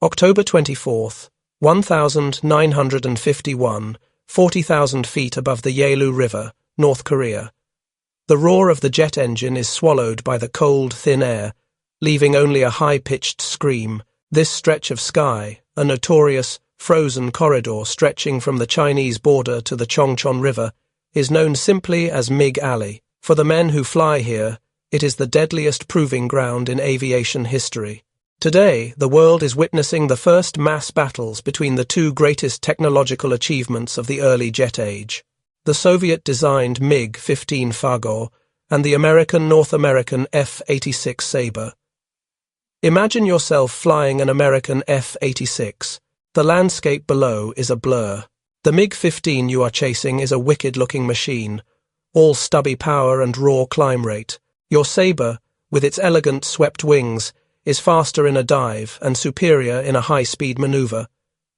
October 24th, 1951, 40,000 feet above the Yalu River, North Korea. The roar of the jet engine is swallowed by the cold, thin air, leaving only a high-pitched scream. This stretch of sky, a notorious, frozen corridor stretching from the Chinese border to the Chongchon River, is known simply as MiG Alley. For the men who fly here, it is the deadliest proving ground in aviation history. Today, the world is witnessing the first mass battles between the two greatest technological achievements of the early jet age, the Soviet-designed MiG-15 Fargo and the North American F-86 Sabre. Imagine yourself flying an American F-86. The landscape below is a blur. The MiG-15 you are chasing is a wicked-looking machine, all stubby power and raw climb rate. Your Sabre, with its elegant swept wings, is faster in a dive and superior in a high-speed maneuver.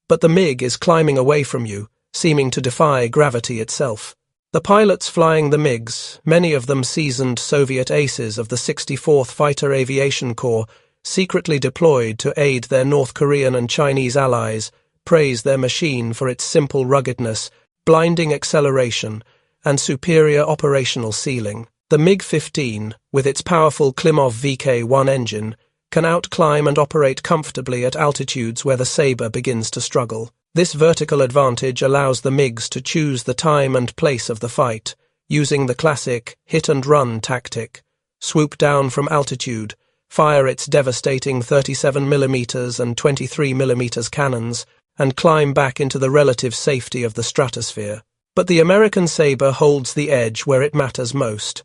But the MiG is climbing away from you, seeming to defy gravity itself. The pilots flying the MiGs, many of them seasoned Soviet aces of the 64th Fighter Aviation Corps, secretly deployed to aid their North Korean and Chinese allies, praise their machine for its simple ruggedness, blinding acceleration, and superior operational ceiling. The MiG-15, with its powerful Klimov VK-1 engine, can outclimb and operate comfortably at altitudes where the Sabre begins to struggle. This vertical advantage allows the MiGs to choose the time and place of the fight, using the classic hit-and-run tactic. Swoop down from altitude, fire its devastating 37mm and 23mm cannons, and climb back into the relative safety of the stratosphere. But the American Sabre holds the edge where it matters most.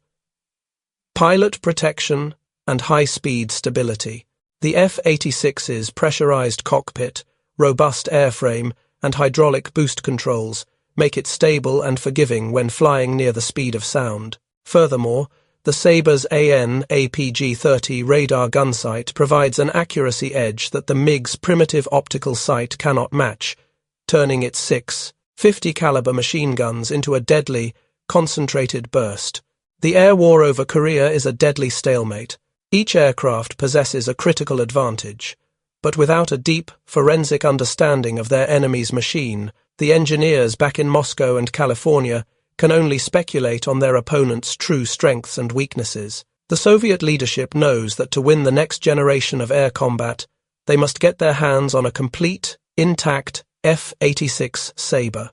Pilot protection and high-speed stability. The F-86's pressurized cockpit, robust airframe, and hydraulic boost controls make it stable and forgiving when flying near the speed of sound. Furthermore, the Sabre's AN/APG-30 radar gunsight provides an accuracy edge that the MiG's primitive optical sight cannot match, turning its 6.50 caliber machine guns into a deadly, concentrated burst. The air war over Korea is a deadly stalemate. Each aircraft possesses a critical advantage, but without a deep, forensic understanding of their enemy's machine, the engineers back in Moscow and California can only speculate on their opponent's true strengths and weaknesses. The Soviet leadership knows that to win the next generation of air combat, they must get their hands on a complete, intact F-86 Sabre.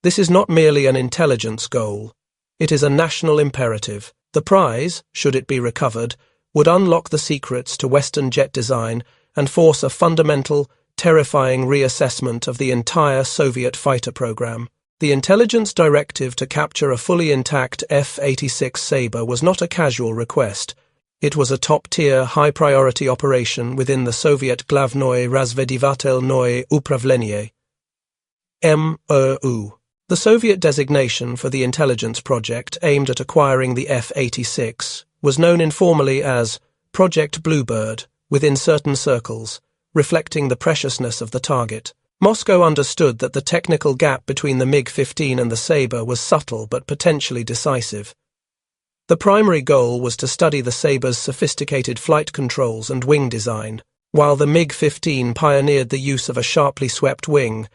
This is not merely an intelligence goal. It is a national imperative. The prize, should it be recovered, would unlock the secrets to Western jet design and force a fundamental, terrifying reassessment of the entire Soviet fighter program. The intelligence directive to capture a fully intact F-86 Sabre was not a casual request. It was a top-tier, high-priority operation within the Soviet Glavnoye Razvedivatelnoye Upravlenie (MOU). The Soviet designation for the intelligence project aimed at acquiring the F-86 was known informally as Project Bluebird within certain circles, reflecting the preciousness of the target. Moscow understood that the technical gap between the MiG-15 and the Sabre was subtle but potentially decisive. The primary goal was to study the Sabre's sophisticated flight controls and wing design. While the MiG-15 pioneered the use of a sharply swept wing,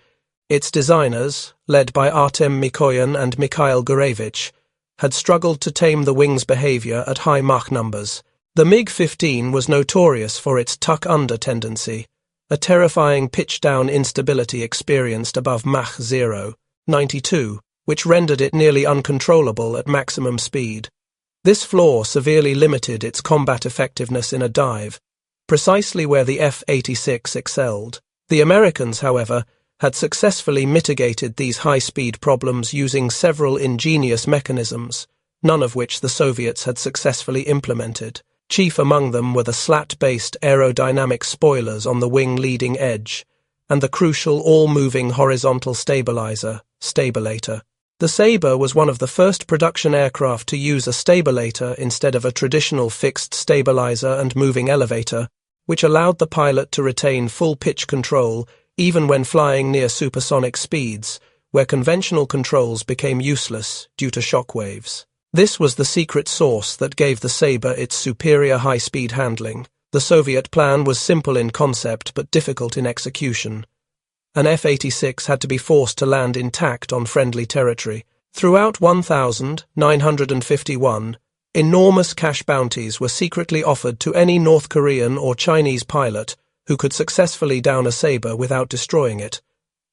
its designers, led by Artem Mikoyan and Mikhail Gurevich, had struggled to tame the wing's behavior at high Mach numbers. The MiG-15 was notorious for its tuck-under tendency, a terrifying pitch-down instability experienced above Mach 0.92, which rendered it nearly uncontrollable at maximum speed. This flaw severely limited its combat effectiveness in a dive, precisely where the F-86 excelled. The Americans, however, had successfully mitigated these high-speed problems using several ingenious mechanisms, none of which the Soviets had successfully implemented. Chief among them were the slat-based aerodynamic spoilers on the wing leading edge, and the crucial all-moving horizontal stabilizer, stabilator. The Sabre was one of the first production aircraft to use a stabilator instead of a traditional fixed stabilizer and moving elevator, which allowed the pilot to retain full pitch control even when flying near supersonic speeds, where conventional controls became useless due to shock waves. This was the secret sauce that gave the Sabre its superior high-speed handling. The Soviet plan was simple in concept but difficult in execution. An F-86 had to be forced to land intact on friendly territory. Throughout 1951, enormous cash bounties were secretly offered to any North Korean or Chinese pilot who could successfully down a Sabre without destroying it.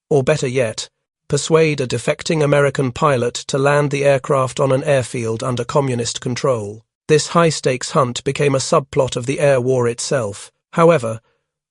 Or better yet, persuade a defecting American pilot to land the aircraft on an airfield under communist control. This high-stakes hunt became a subplot of the air war itself. However,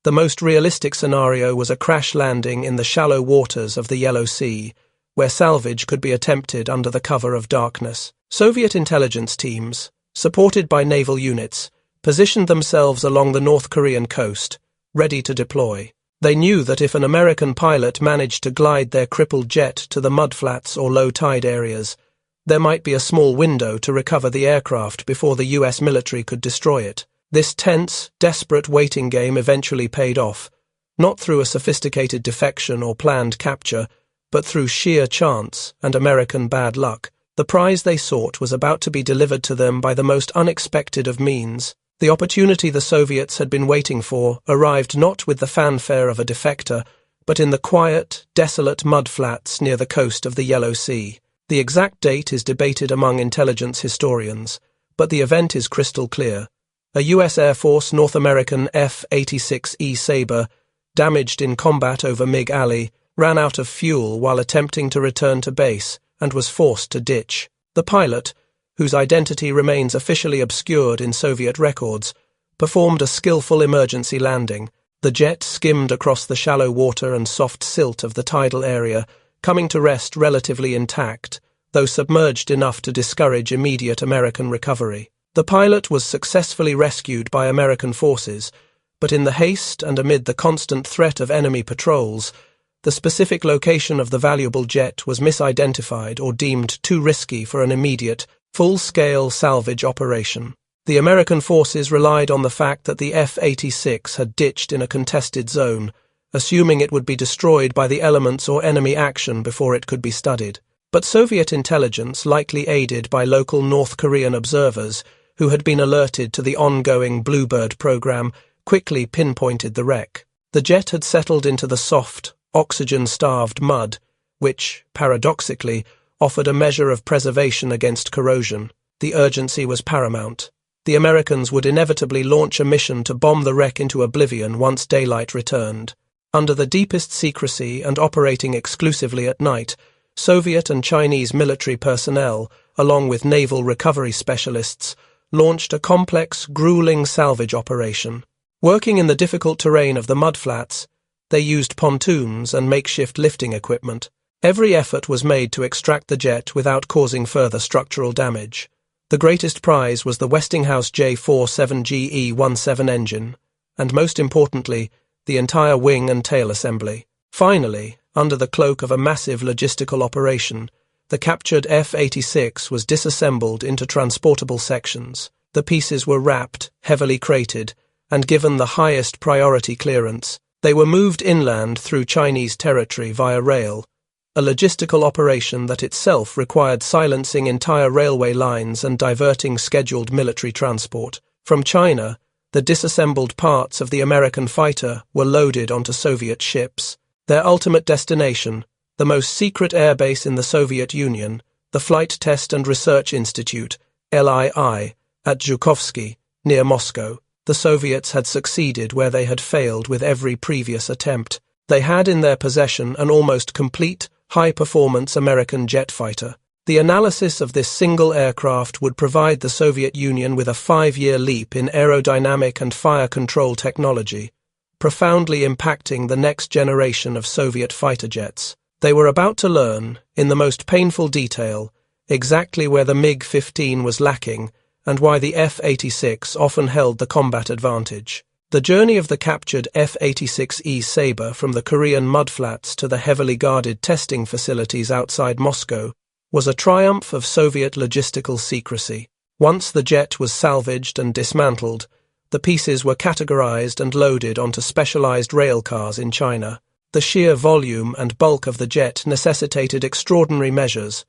the most realistic scenario was a crash landing in the shallow waters of the Yellow Sea, where salvage could be attempted under the cover of darkness. Soviet intelligence teams, supported by naval units, positioned themselves along the North Korean coast, ready to deploy. They knew that if an American pilot managed to glide their crippled jet to the mudflats or low-tide areas, there might be a small window to recover the aircraft before the US military could destroy it. This tense, desperate waiting game eventually paid off, not through a sophisticated defection or planned capture, but through sheer chance and American bad luck. The prize they sought was about to be delivered to them by the most unexpected of means. The opportunity the Soviets had been waiting for arrived not with the fanfare of a defector, but in the quiet, desolate mudflats near the coast of the Yellow Sea. The exact date is debated among intelligence historians, but the event is crystal clear. A U.S. Air Force North American F-86 Sabre, damaged in combat over Mig Alley, ran out of fuel while attempting to return to base and was forced to ditch. The pilot, whose identity remains officially obscured in Soviet records, performed a skillful emergency landing. The jet skimmed across the shallow water and soft silt of the tidal area, coming to rest relatively intact, though submerged enough to discourage immediate American recovery. The pilot was successfully rescued by American forces, but in the haste and amid the constant threat of enemy patrols, the specific location of the valuable jet was misidentified or deemed too risky for an immediate, full-scale salvage operation. The American forces relied on the fact that the F-86 had ditched in a contested zone, assuming it would be destroyed by the elements or enemy action before it could be studied. But Soviet intelligence, likely aided by local North Korean observers who had been alerted to the ongoing Bluebird program, quickly pinpointed the wreck. The jet had settled into the soft, oxygen-starved mud, which, paradoxically, offered a measure of preservation against corrosion. The urgency was paramount. The Americans would inevitably launch a mission to bomb the wreck into oblivion once daylight returned. Under the deepest secrecy and operating exclusively at night, Soviet and Chinese military personnel, along with naval recovery specialists, launched a complex, grueling salvage operation. Working in the difficult terrain of the mudflats, they used pontoons and makeshift lifting equipment. Every effort was made to extract the jet without causing further structural damage. The greatest prize was the Westinghouse J47GE-17 engine, and most importantly, the entire wing and tail assembly. Finally, under the cloak of a massive logistical operation, the captured F-86 was disassembled into transportable sections. The pieces were wrapped, heavily crated, and given the highest priority clearance. They were moved inland through Chinese territory via rail, a logistical operation that itself required silencing entire railway lines and diverting scheduled military transport. From China, the disassembled parts of the American fighter were loaded onto Soviet ships. Their ultimate destination, the most secret airbase in the Soviet Union, the Flight Test and Research Institute, LII, at Zhukovsky, near Moscow. The Soviets had succeeded where they had failed with every previous attempt. They had in their possession an almost complete, high-performance American jet fighter. The analysis of this single aircraft would provide the Soviet Union with a 5-year leap in aerodynamic and fire control technology, profoundly impacting the next generation of Soviet fighter jets. They were about to learn, in the most painful detail, exactly where the MiG-15 was lacking and why the F-86 often held the combat advantage. The journey of the captured F-86 Sabre from the Korean mudflats to the heavily guarded testing facilities outside Moscow was a triumph of Soviet logistical secrecy. Once the jet was salvaged and dismantled, the pieces were categorized and loaded onto specialized rail cars in China. The sheer volume and bulk of the jet necessitated extraordinary measures.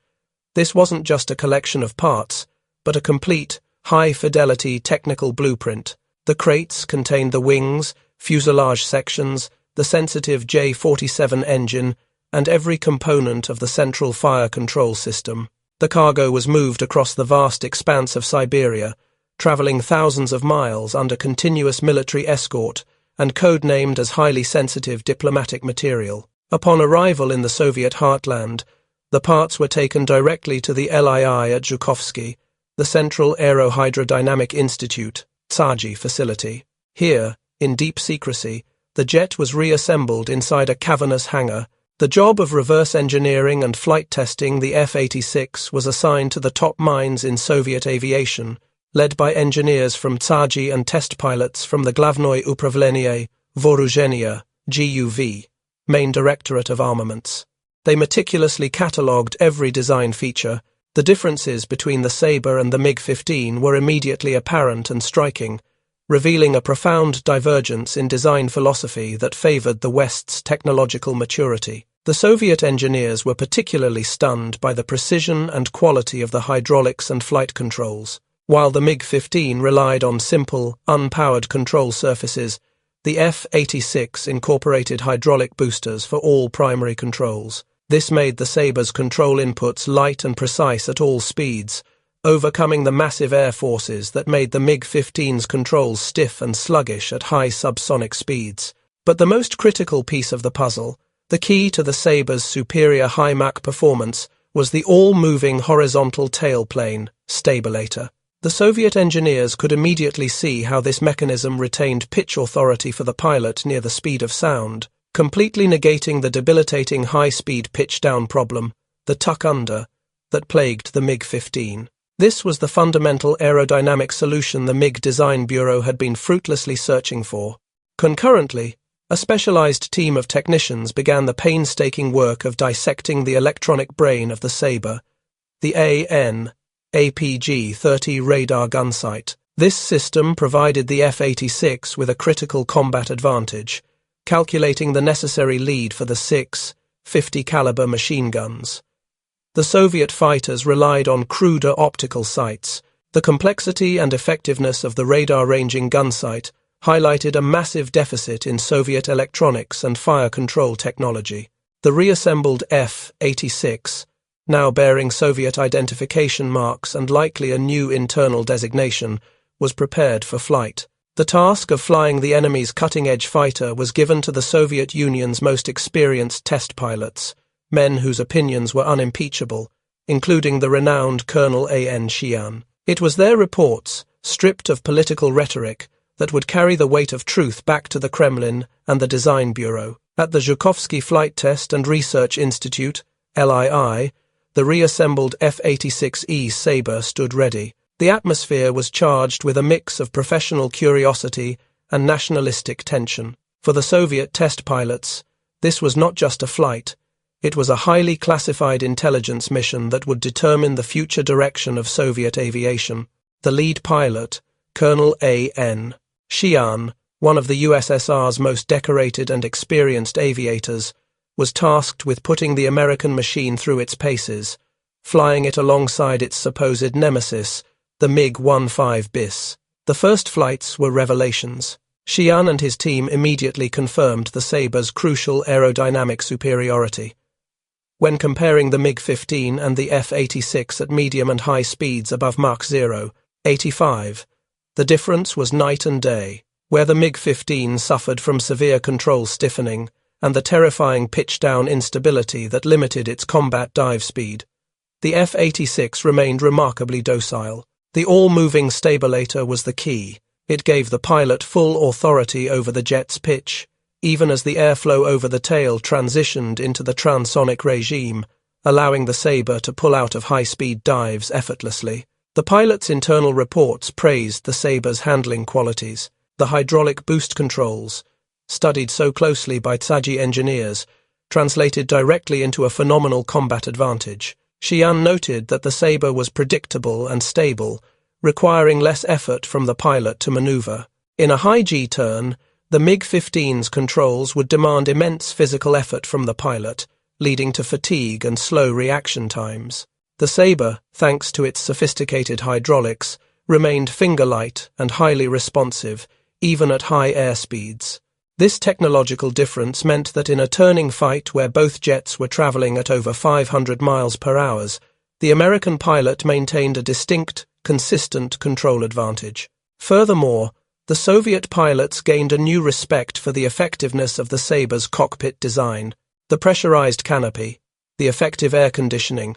This wasn't just a collection of parts, but a complete, high-fidelity technical blueprint. The crates contained the wings, fuselage sections, the sensitive J-47 engine, and every component of the central fire control system. The cargo was moved across the vast expanse of Siberia, traveling thousands of miles under continuous military escort and codenamed as highly sensitive diplomatic material. Upon arrival in the Soviet heartland, the parts were taken directly to the LII at Zhukovsky, the Central Aerohydrodynamic Institute, Salvage facility. Here, in deep secrecy, the jet was reassembled inside a cavernous hangar. The job of reverse engineering and flight testing the F-86 was assigned to the top minds in Soviet aviation, led by engineers from Salvage and test pilots from the Glavnoye Upravlenie Vooruzhenia, GUV, Main Directorate of Armaments. They meticulously catalogued every design feature. The differences between the Sabre and the MiG-15 were immediately apparent and striking, revealing a profound divergence in design philosophy that favored the West's technological maturity. The Soviet engineers were particularly stunned by the precision and quality of the hydraulics and flight controls. While the MiG-15 relied on simple, unpowered control surfaces, the F-86 incorporated hydraulic boosters for all primary controls. This made the Sabre's control inputs light and precise at all speeds, overcoming the massive air forces that made the MiG-15's controls stiff and sluggish at high subsonic speeds. But the most critical piece of the puzzle, the key to the Sabre's superior high Mach performance, was the all-moving horizontal tailplane, stabilator. The Soviet engineers could immediately see how this mechanism retained pitch authority for the pilot near the speed of sound, completely negating the debilitating high-speed pitch-down problem, the tuck-under, that plagued the MiG-15. This was the fundamental aerodynamic solution the MiG Design Bureau had been fruitlessly searching for. Concurrently, a specialized team of technicians began the painstaking work of dissecting the electronic brain of the Sabre, the APG-30 radar gunsight. This system provided the F-86 with a critical combat advantage, calculating the necessary lead for the 6 50 caliber machine guns. The Soviet fighters relied on cruder optical sights. The complexity and effectiveness of the radar-ranging gunsight highlighted a massive deficit in Soviet electronics and fire control technology. The reassembled F-86, now bearing Soviet identification marks and likely a new internal designation, was prepared for flight. The task of flying the enemy's cutting-edge fighter was given to the Soviet Union's most experienced test pilots, men whose opinions were unimpeachable, including the renowned Colonel A.N. Xian. It was their reports, stripped of political rhetoric, that would carry the weight of truth back to the Kremlin and the Design Bureau. At the Zhukovsky Flight Test and Research Institute, LII, the reassembled F-86E Sabre stood ready. The atmosphere was charged with a mix of professional curiosity and nationalistic tension. For the Soviet test pilots, this was not just a flight. It was a highly classified intelligence mission that would determine the future direction of Soviet aviation. The lead pilot, Colonel A.N. Xian, one of the USSR's most decorated and experienced aviators, was tasked with putting the American machine through its paces, flying it alongside its supposed nemesis, the MiG-15 bis. The first flights were revelations. Xian and his team immediately confirmed the Sabre's crucial aerodynamic superiority. When comparing the MiG-15 and the F-86 at medium and high speeds above Mach 0.85, the difference was night and day. Where the MiG-15 suffered from severe control stiffening and the terrifying pitch-down instability that limited its combat dive speed, the F-86 remained remarkably docile. The all-moving stabilator was the key. It gave the pilot full authority over the jet's pitch, even as the airflow over the tail transitioned into the transonic regime, allowing the Sabre to pull out of high-speed dives effortlessly. The pilot's internal reports praised the Sabre's handling qualities. The hydraulic boost controls, studied so closely by Salvage engineers, translated directly into a phenomenal combat advantage. Xian noted that the Sabre was predictable and stable, requiring less effort from the pilot to maneuver. In a high G-turn, the MiG-15's controls would demand immense physical effort from the pilot, leading to fatigue and slow reaction times. The Sabre, thanks to its sophisticated hydraulics, remained finger-light and highly responsive, even at high airspeeds. This technological difference meant that in a turning fight where both jets were traveling at over 500 miles per hour, the American pilot maintained a distinct, consistent control advantage. Furthermore, the Soviet pilots gained a new respect for the effectiveness of the Sabre's cockpit design. The pressurized canopy, the effective air conditioning,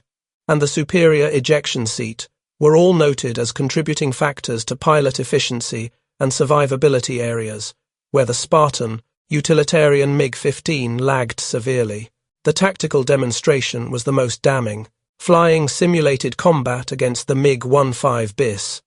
and the superior ejection seat were all noted as contributing factors to pilot efficiency and survivability areas, where the Spartan, utilitarian MiG-15 lagged severely. The tactical demonstration was the most damning, flying simulated combat against the MiG-15 bis.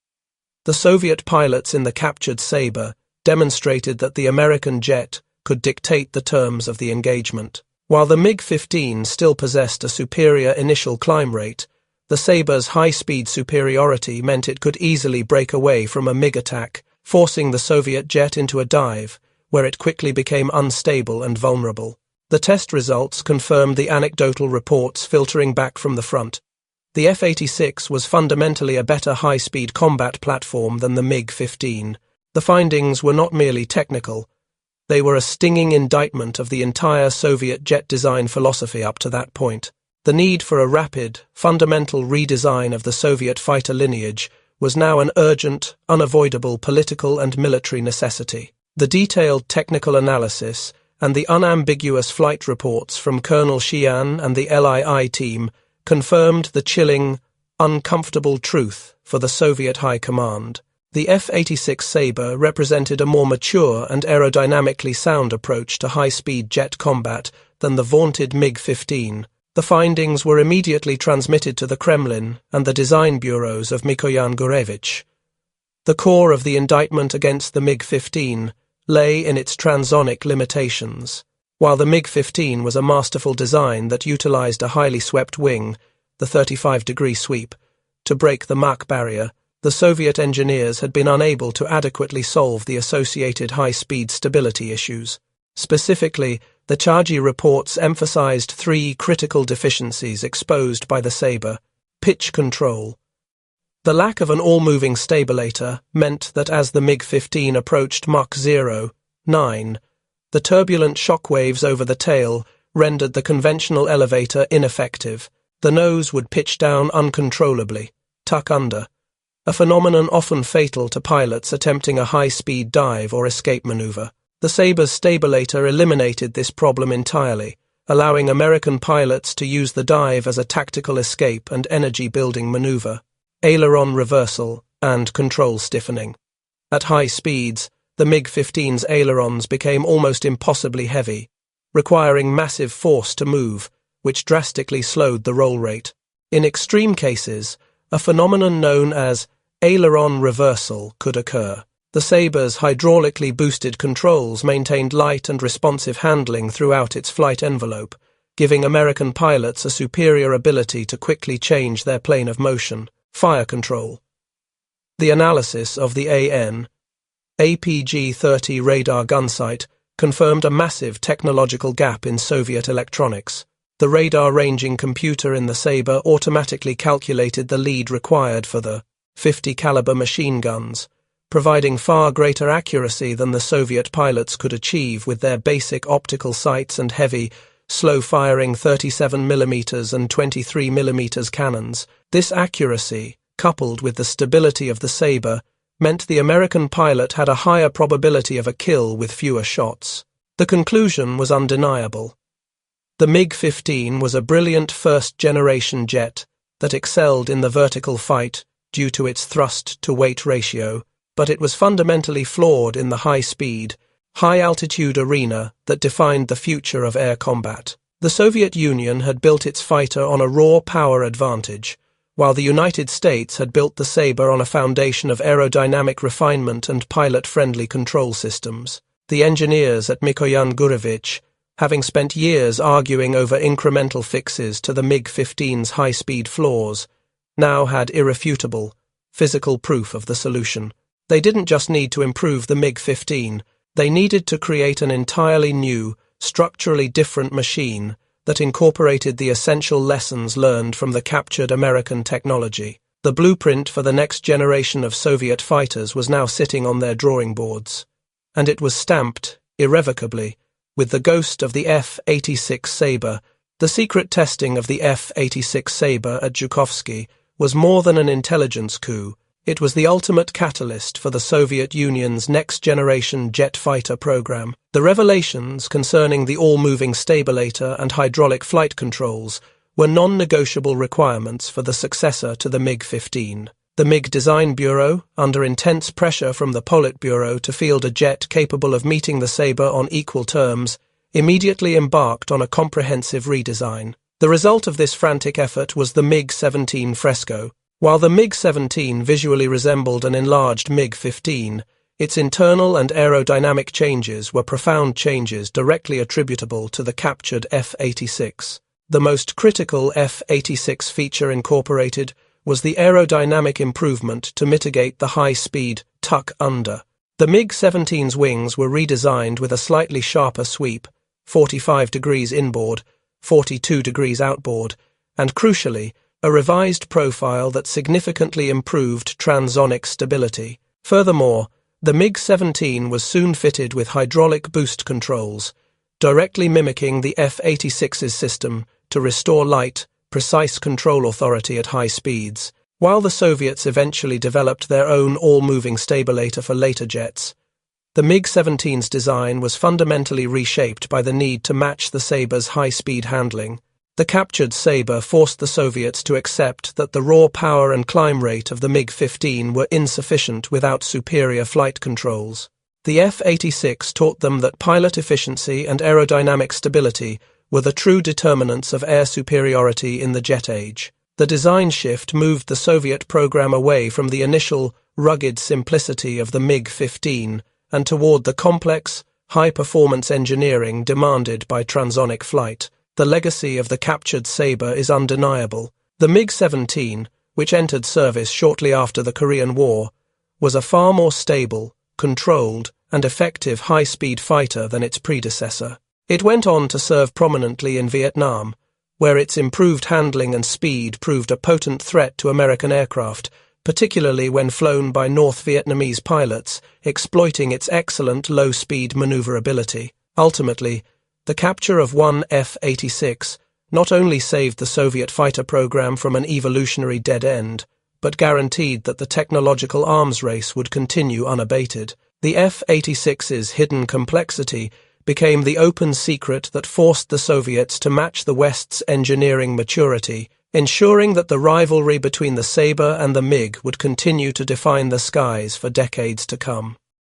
The Soviet pilots in the captured Sabre demonstrated that the American jet could dictate the terms of the engagement. While the MiG-15 still possessed a superior initial climb rate, the Sabre's high-speed superiority meant it could easily break away from a MiG attack, forcing the Soviet jet into a dive, where it quickly became unstable and vulnerable. The test results confirmed the anecdotal reports filtering back from the front. The F-86 was fundamentally a better high-speed combat platform than the MiG-15. The findings were not merely technical. They were a stinging indictment of the entire Soviet jet design philosophy up to that point. The need for a rapid, fundamental redesign of the Soviet fighter lineage was now an urgent, unavoidable political and military necessity. The detailed technical analysis and the unambiguous flight reports from Colonel Sheehan and the LII team confirmed the chilling, uncomfortable truth for the Soviet High Command. The F-86 Sabre represented a more mature and aerodynamically sound approach to high-speed jet combat than the vaunted MiG-15. The findings were immediately transmitted to the Kremlin and the design bureaus of Mikoyan Gurevich. The core of the indictment against the MiG-15 lay in its transonic limitations. While the MiG-15 was a masterful design that utilized a highly swept wing, the 35-degree sweep, to break the Mach barrier, the Soviet engineers had been unable to adequately solve the associated high-speed stability issues. Specifically, the Chaji reports emphasized three critical deficiencies exposed by the Sabre: pitch control. The lack of an all-moving stabilator meant that as the MiG-15 approached Mach 0.9, the turbulent shock waves over the tail rendered the conventional elevator ineffective. The nose would pitch down uncontrollably, tuck under, a phenomenon often fatal to pilots attempting a high-speed dive or escape maneuver. The Sabre's stabilator eliminated this problem entirely, allowing American pilots to use the dive as a tactical escape and energy-building maneuver. Aileron reversal and control stiffening. At high speeds, the MiG-15's ailerons became almost impossibly heavy, requiring massive force to move, which drastically slowed the roll rate. In extreme cases, a phenomenon known as aileron reversal could occur. The Sabre's hydraulically boosted controls maintained light and responsive handling throughout its flight envelope, giving American pilots a superior ability to quickly change their plane of motion. Fire control. The analysis of the APG-30 radar gunsight confirmed a massive technological gap in Soviet electronics. The radar ranging computer in the Sabre automatically calculated the lead required for the 50-caliber machine guns, providing far greater accuracy than the Soviet pilots could achieve with their basic optical sights and heavy, slow-firing 37mm and 23mm cannons. This accuracy, coupled with the stability of the Sabre, meant the American pilot had a higher probability of a kill with fewer shots. The conclusion was undeniable. The MiG-15 was a brilliant first-generation jet that excelled in the vertical fight due to its thrust-to-weight ratio, but it was fundamentally flawed in the high-speed, high-altitude arena that defined the future of air combat. The Soviet Union had built its fighter on a raw power advantage, while the United States had built the Sabre on a foundation of aerodynamic refinement and pilot-friendly control systems. The engineers at Mikoyan Gurevich, having spent years arguing over incremental fixes to the MiG-15's high-speed flaws, now had irrefutable, physical proof of the solution. They didn't just need to improve the MiG-15, they needed to create an entirely new, structurally different machine that incorporated the essential lessons learned from the captured American technology. The blueprint for the next generation of Soviet fighters was now sitting on their drawing boards, and it was stamped, irrevocably, with the ghost of the F-86 Sabre. The secret testing of the F-86 Sabre at Zhukovsky was more than an intelligence coup. It was the ultimate catalyst for the Soviet Union's next-generation jet fighter program. The revelations concerning the all-moving stabilator and hydraulic flight controls were non-negotiable requirements for the successor to the MiG-15. The MiG Design Bureau, under intense pressure from the Politburo to field a jet capable of meeting the Sabre on equal terms, immediately embarked on a comprehensive redesign. The result of this frantic effort was the MiG-17 Fresco. While the MiG-17 visually resembled an enlarged MiG-15, its internal and aerodynamic changes were profound changes directly attributable to the captured F-86. The most critical F-86 feature incorporated was the aerodynamic improvement to mitigate the high-speed tuck-under. The MiG-17's wings were redesigned with a slightly sharper sweep, 45 degrees inboard, 42 degrees outboard, and crucially, a revised profile that significantly improved transonic stability. Furthermore, the MiG-17 was soon fitted with hydraulic boost controls, directly mimicking the F-86's system to restore light, precise control authority at high speeds. While the Soviets eventually developed their own all-moving stabilator for later jets, the MiG-17's design was fundamentally reshaped by the need to match the Sabre's high-speed handling. The captured Sabre forced the Soviets to accept that the raw power and climb rate of the MiG-15 were insufficient without superior flight controls. The F-86 taught them that pilot efficiency and aerodynamic stability were the true determinants of air superiority in the jet age. The design shift moved the Soviet program away from the initial, rugged simplicity of the MiG-15 and toward the complex, high-performance engineering demanded by transonic flight. The legacy of the captured Sabre is undeniable. The MiG-17, which entered service shortly after the Korean War, was a far more stable, controlled, and effective high-speed fighter than its predecessor. It went on to serve prominently in Vietnam, where its improved handling and speed proved a potent threat to American aircraft, particularly when flown by North Vietnamese pilots, exploiting its excellent low-speed maneuverability. Ultimately, the capture of one F-86 not only saved the Soviet fighter program from an evolutionary dead end, but guaranteed that the technological arms race would continue unabated. The F-86's hidden complexity became the open secret that forced the Soviets to match the West's engineering maturity, ensuring that the rivalry between the Sabre and the MiG would continue to define the skies for decades to come.